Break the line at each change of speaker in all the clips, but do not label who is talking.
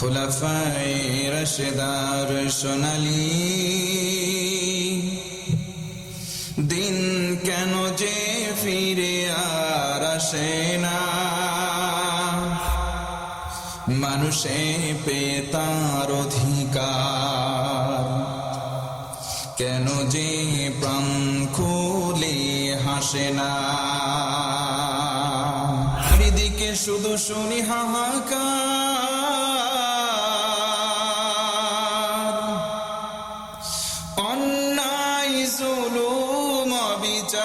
খুলাফায়ে রাশেদার সোনালী দিন কেন যে ফিরে আর আসে না, মানুষে পেয়ে তার অধিকার কেন যে প্রাণ খুলে হাসে না। চারিদিকে শুধু শুনি হাহাকার, অন্যায় জুলুম বিচার,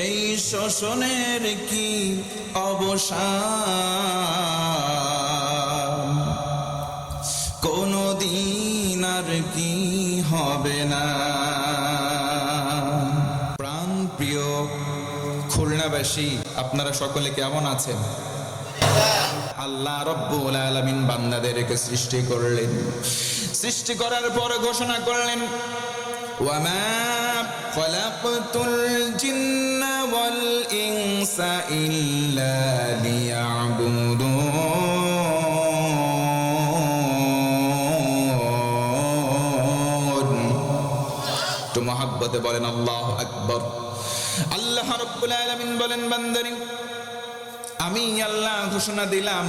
এই শোষণের কি অবসান, কোনদিন আর কি হবে না। প্রাণ প্রিয় খুলনাবাসী, আপনারা সকলে কেমন আছেন? আল্লাহ রব্বুল আলামিন বান্দাদেরকে সৃষ্টি করলেন, সৃষ্টি করার পর ঘোষণা করলেন ওয়ামা খালাকতুল জিন্না ওয়াল ইনসা ইল্লা লিয়াবুদুন। তো মহব্বতে বলেন আল্লাহু আকবার। আল্লাহ রাব্বুল আলামিন বলেন বান্দারে, আমি আল্লাহ ঘোষণা দিলাম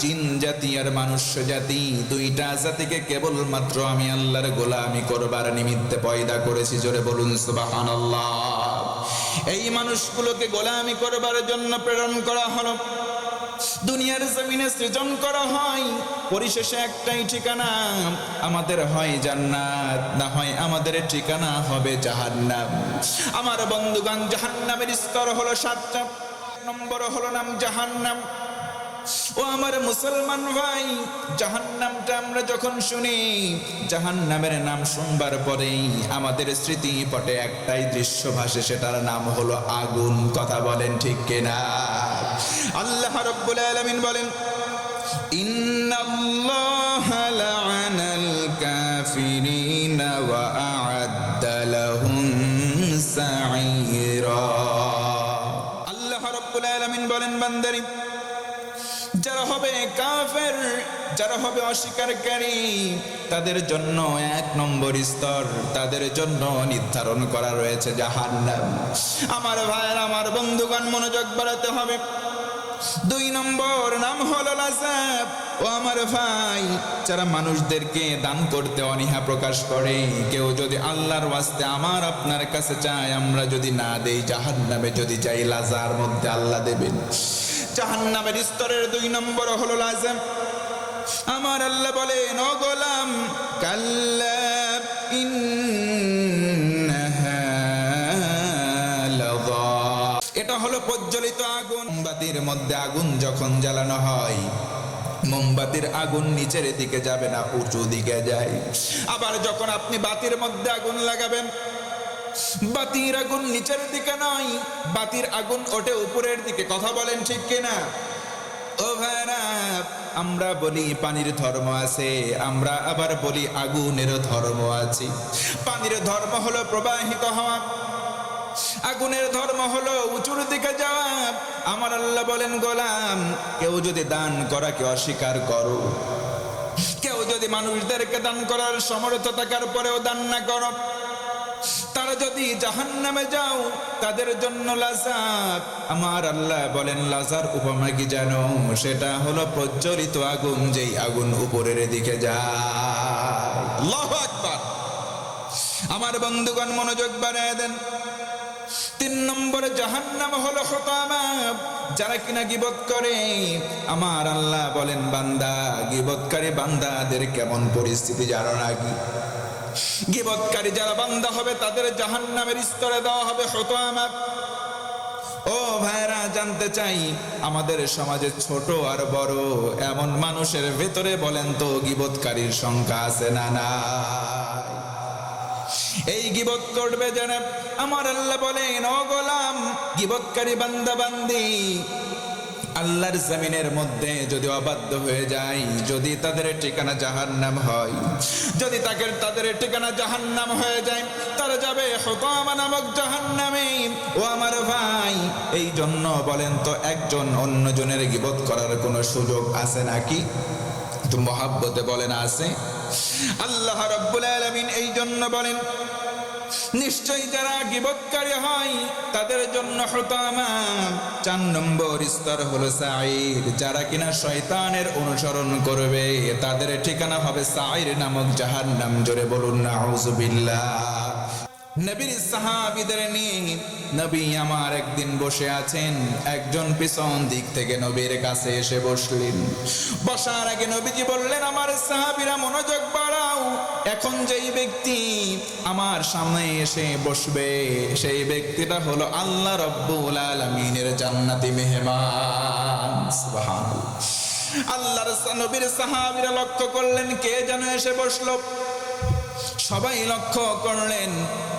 জিন জাতি আর মানুষ জাতি, দুইটা জাতিকে কেবলমাত্র আমি আল্লাহর গোলামি করবার নিমিত্তে পয়দা করেছি। জোরে বলুন সুবহানাল্লাহ। এই মানুষগুলোকে গোলামি করবার জন্য প্রেরণ করা হলো, দুনিয়ার জমিনে সৃজন করা হয়। পরিশেষে একটাই ঠিকানা, আমাদের হয় জান্নাত, না হয় আমাদের ঠিকানা হবে জাহান্নাম। আমার বন্ধুগণ, জাহান্নামের স্তর হলো 7টা। নম্বর হলো নাম জাহান্নাম। ও আমার মুসলমান ভাই, জাহান্নামটা আমরা যখন শুনি, জাহান্নামের নাম শুনবার পরেই আমাদের স্মৃতি পটে একটাই দৃশ্য ভাসে, সেটার নাম হলো আগুন। কথা বলেন ঠিক কিনা? আল্লাহ রাব্বুল আলামিন বলেন ইন্নাল্লাহা লা'আনাল কাফিরিনা ওয়া আ'আদ্দা লাহুম সা'ীরা। রব্বুল আলামিন বলেন বান্দারে, যারা হবে কাফের, যারা হবে অস্বীকারী, তাদের জন্য 1 নম্বর স্তর, তাদের জন্য নির্ধারণ করা রয়েছে জাহান্নাম। আমার ভাইয়ের, আমার বন্ধুগণ, মনোযোগ বাড়াতে হবে। 2 নম্বর নাম হলো লাযাব। ও আমার ভাই, যারা মানুষদেরকে দান করতে অনীহা প্রকাশ করে, কেউ যদি আল্লাহর ওয়াস্তে আমার আপনার কাছে চায়, আমরা যদি না দেই, জাহান্নামে যদি যাই, লাজার মধ্যে আল্লাহ দেবেন। জাহান্নামের স্তরের 2 নম্বর হলো লাযাব। আমার আল্লাহ বলেন, ও গোলাম, কাল্লা ইন্নাহা লাযা। এটা হলো প্রজ্বলিত আগুন। মোমবাতির মধ্যে আগুন যখন জ্বালানো হয়, মোমবাতির আগুন নিচের দিকে যাবে না, উঁচু দিকে যায়। আবার যখন আপনি বাতির মধ্যে আগুন লাগাবেন, বাতির আগুন নিচের দিকে নয়, বাতির আগুন ওঠে উপরের দিকে। কথা বলেন ঠিক কিনা? ও ভাইরা, আমরা বলি পানির ধর্ম আছে, আমরা আবার বলি আগুনেরও ধর্ম আছে। পানির ধর্ম হলো প্রবাহিত হওয়া, আগুনের ধর্ম হলো উঁচুর দিকে যাওয়া। আমার আল্লাহ বলেন, গোলাম, কেউ যদি দান করাকে অস্বীকার করো, কেউ যদি মানুষদেরকে দান করার সমর্থ থাকার পরেও দান না করো, তারা যদি জাহান্নামে যাও, তাদের জন্য লাযাব। আমার আল্লাহ বলেন, লাজার উপমা কি জানো? সেটা হলো প্রজ্বলিত আগুন, যেই আগুন উপরের দিকে যায়। আল্লাহু আকবার। আমার বন্ধুগণ, মনোযোগ বাড়ায় দেন। 3 নম্বরে জাহান্নাম হলো হুতামা, যারা কিনা গীবত করে। আমার আল্লাহ বলেন, বান্দা, গীবতকারী বান্দাদের কেমন পরিস্থিতি জানো নাকি? গীবতকারী যারা বান্দা হবে, তাদের জাহান্নামের স্তরে দেওয়া হবে হুতামা। ও ভাইরা, জানতে চাই, আমাদের সমাজে ছোট আর বড় এমন মানুষের ভেতরে বলেন তো গীবতকারীর সংখ্যা আছে না নাই? এই গীবত করবে যারা, আমার আল্লাহ বলেন, ও গোলাম, গীবতকারী বান্দা বান্দি, আল্লাহর জমিনের মধ্যে যদি অবাধ্য হয়ে যায়, যদি তাদের ঠিকানা জাহান্নাম হয়, যদি তাদের ঠিকানা জাহান্নাম হয়ে যায়, তারা যাবে হুতামা নামক জাহান্নামে। ও আমার ভাই, এই জন্য বলেন তো একজন অন্যজনের গীবত করার কোনো সুযোগ আছে নাকি? তো মহাব্বতে বলেন আছে? আল্লাহ রাব্বুল আলামিন এই জন্য বলেন, নিশ্চয়ই যারা গীবতকারী হয় তাদের জন্য হুতামা 4 নম্বর স্তর হলো সাঈর। যারা কিনা শয়তানের অনুসরণ করবে তাদের ঠিকানা হবে সাঈর নামক জাহান্নাম। জোরে বলুন নাউযুবিল্লাহ। নবীর সাহাবীদের নিয়ে নবী আমার একদিন বসে আছেন, একজন পিছন দিক থেকে নবীর কাছে এসে বসলেন। বসার আগে নবীজি বললেন, আমার সাহাবীরা মনোযোগ বাড়াও, এখন যেই ব্যক্তি আমার সামনে এসে বসবে সেই ব্যক্তিটা হলো আল্লাহ রাব্বুল আলামিনের জান্নাতি মেহমান। সুবহানাল্লাহ। আল্লাহর নবীর সাহাবীরা লক্ষ্য করলেন কে যেন এসে বসলো। সবাই লক্ষ্য করলেন,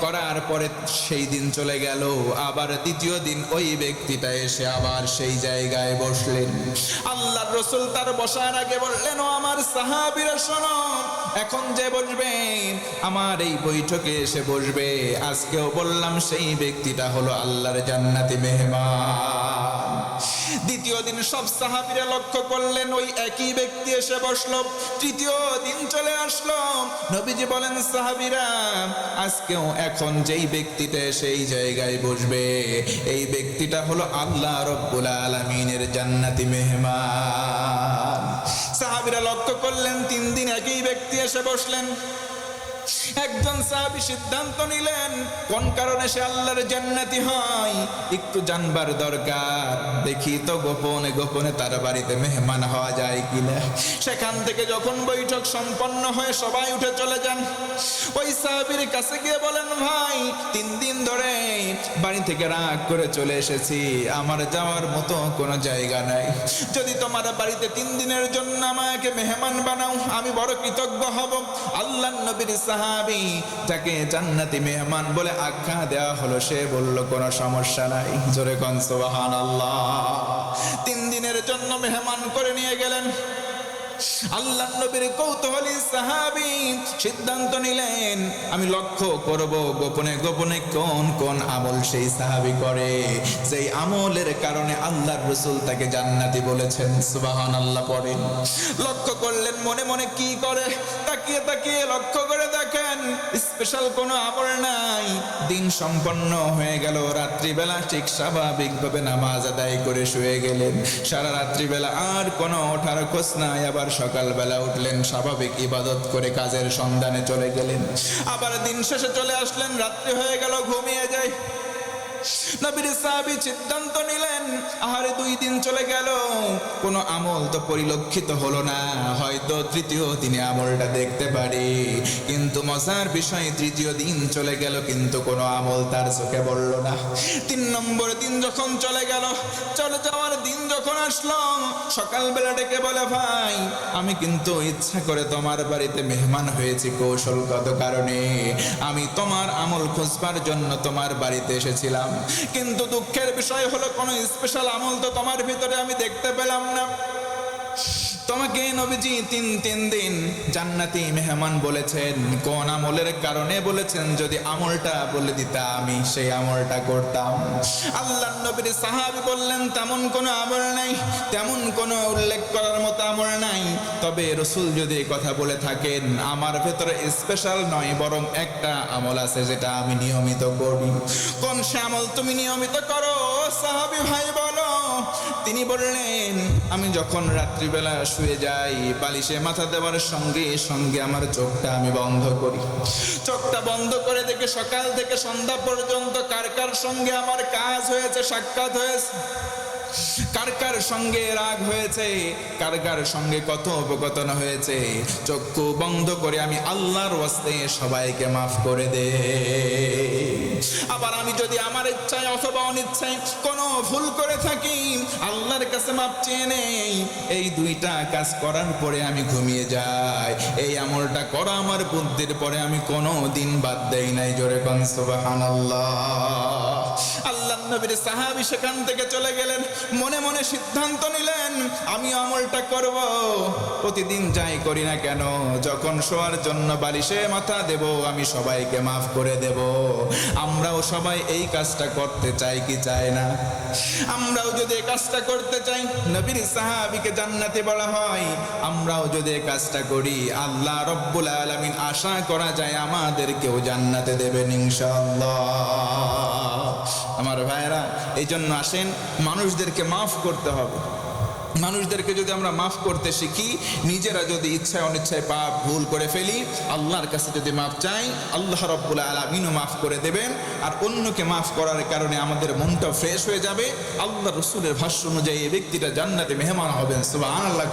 করার পরে সেই দিন চলে গেল। আবার দ্বিতীয় দিন ওই ব্যক্তিটা এসে আবার সেই জায়গায় বসলেন। আল্লাহর রাসূল তার বসার আগে বললেন, ও আমার সাহাবীরা শোনো, এখন যে বসবে আমার এই বৈঠকে এসে বসবে, আজকেও বললাম সেই ব্যক্তিটা হলো আল্লাহর জান্নাতি মেহমান। দ্বিতীয় দিন সব সাহাবীরা লক্ষ্য করলেন ওই একই ব্যক্তি এসে বসলো। তৃতীয় দিন চলে আসলো। নবীজি বলেন, সাহাবীরা আজকেও এখন যেই ব্যক্তিটা সেই জায়গায় বসবে এই ব্যক্তিটা হলো আল্লাহ রাব্বুল আলামিনের জান্নাতি মেহমান। সাহাবীরা লক্ষ্য করলেন 3 দিন একই ব্যক্তি এসে বসলেন। একজন সাহাবী সিদ্ধান্ত নিলেন, কোন কারণে সে আল্লাহর জান্নাতি হয় একটু জানবার দরকার, দেখি তো গোপনে গোপনে তার বাড়িতে মেহমান হওয়া যায় কিনা। সেখান থেকে যখন বৈঠক সম্পন্ন হয়ে সবাই উঠে চলে যান, ওই সাহাবীর কাছে গিয়ে বলেন, ভাই 3 দিন ধরে বাড়ি থেকে রাগ করে চলে এসেছি, আমার যাওয়ার মতো কোনো জায়গা নাই, যদি তোমার বাড়িতে 3 দিনের জন্য আমাকে মেহমান বানাও আমি বড় কৃতজ্ঞ হব। আল্লাহর নবীর সাহাবী যাকে জান্নাতি মেহমান বলে আখ্যা দেওয়া হলো সে বলল, কোনো সমস্যা নাই। জোরে কোন সুবহানাল্লাহ। 3 দিনের জন্য মেহমান করে নিয়ে গেলেন। আল্লাহর নবীর কৌতূহলী সাহাবী সিদ্ধান্ত নিলেন, আমি লক্ষ্য করব গোপনে গোপনে কোন কোন আমল সেই সাহাবী করে, যেই আমলের কারণে আল্লাহর রাসূল তাকে জান্নাতি বলেছেন। সুবহানাল্লাহ পড়েন। লক্ষ্য করলেন মনে মনে কি করে, তাকিয়ে তাকিয়ে লক্ষ্য করে দেখেন স্পেশাল কোনো আমল নাই। দিন সম্পন্ন হয়ে গেল, রাত্রিবেলা ঠিক স্বাভাবিকভাবে নামাজ আদায় করে শুয়ে গেলেন। সারা রাত্রিবেলা আর কোনো ওঠার খোঁজ নাই। আবার সকালবেলা উঠলেন, স্বাভাবিক ইবাদত করে কাজের সন্ধানে চলে গেলেন। আবার দিন শেষে চলে আসলেন, রাত্রি হয়ে গেল, ঘুমিয়ে যায়। নবীর সাহাবী সিদ্ধান্ত নিলেন, আহারে 2 দিন চলে গেল, কোনো আমল তো পরিলক্ষিত হলো না, হয়তো তৃতীয় দিনে আমলটা দেখতে পারি। কিন্তু মজার বিষয়, তৃতীয় দিন চলে গেল কিন্তু কোনো আমল তার চোখে পড়ল না। 3 নম্বর দিন যখন চলে গেল, চলে যাওয়ার দিন যখন আসলো, সকালবেলা ডেকে বলে, ভাই আমি কিন্তু ইচ্ছা করে তোমার বাড়িতে মেহমান হয়েছি কৌশলগত কারণে, আমি তোমার আমল খুঁজবার জন্য তোমার বাড়িতে এসেছিলাম, কিন্তু দুঃখের বিষয় হলো কোনো স্পেশাল আমল তো তোমার ভিতরে আমি দেখতে পেলাম না। তোমাকে নবীজি 3 দিন জান্নাতি মেহমান বলেছেন, কোন আমলের কারণে বলেছেন, যদি আমলটা বলে দিতা আমি সেই আমলটা করতাম। আল্লাহর নবীর সাহাবী বললেন, তেমন কোনো আমল নাই, তেমন কোনো উল্লেখ করার মতো আমল নাই, তবে রাসূল যদি এই কথা বলে থাকেন আমার ভেতরে স্পেশাল নয়, বরং একটা আমল আছে যেটা আমি নিয়মিত করি। কোন সে আমল তুমি নিয়মিত করো সাহাবী ভাই বলো? তিনি বললেন, আমি যখন রাত্রিবেলা শুয়ে যাই বালিশে মাথা দেওয়ার সঙ্গে সঙ্গে আমার চোখটা আমি বন্ধ করি। চোখটা বন্ধ করে দেখে সকাল থেকে সন্ধ্যা পর্যন্ত কার কার সঙ্গে আমার কাজ হয়েছে, সাক্ষাৎ হয়েছে, কার কার সঙ্গে রাগ হয়েছে, কার কার সঙ্গে কথোপকথন হয়েছে, চক্ষু বন্ধ করে আমি আল্লাহর ওয়াস্তে সবাইকে মাফ করে দে। আবার আমি যদি আমার ইচ্ছায় অথবা অনিচ্ছায় কোনো ভুল করে থাকি আল্লাহর কাছে মাপ চেয়ে নেই। এই 2টা কাজ করার পরে আমি ঘুমিয়ে যাই। এই আমলটা করা আমার বুদ্ধির পরে আমি কোনো দিন বাদ দেই নাই। জোরে কোন সুবহানাল্লাহ। আল্লাহর নবীর সাহাবী সেখান থেকে চলে গেলেন। মনে মনে সিদ্ধান্ত নিলেন আমি আমলটা করব। প্রতিদিন যাই করি না কেন, যখন শোয়ার জন্য বালিশে মাথা দেব আমি সবাইকে মাফ করে দেব। আমরাও সবাই এই কাজটা করতে চাই কি চাই না? আমরাও যদি এই কাজটা করতে চাই, নবীর সাহাবীকে জান্নাতে বলা হয়, আমরাও যদি এই কাজটা করি আল্লাহ রব্বুল আলামিন আশা করা যায় আমাদেরকেও জান্নাতে দেবেন ইনশাআল্লাহ। আমার ভাইয়েরা, এই জন্য আসেন মানুষদেরকে মাফ করতে হবে। মানুষদেরকে যদি আমরা মাফ করতে শিখি, নিজেরা যদি ইচ্ছায় অনিচ্ছায় পাপ ভুল করে ফেলি, আল্লাহর কাছে যদি মাফ চাই আল্লাহ রাব্বুল আলামিনও মাফ করে দেবেন। আর অন্যকে মাফ করার কারণে আমাদের মনটা ফ্রেশ হয়ে যাবে। আল্লাহ রসুলের ভাষ্য অনুযায়ী এই ব্যক্তিটা জান্নাতে মেহমান হবেন। সুবহানাল্লাহ।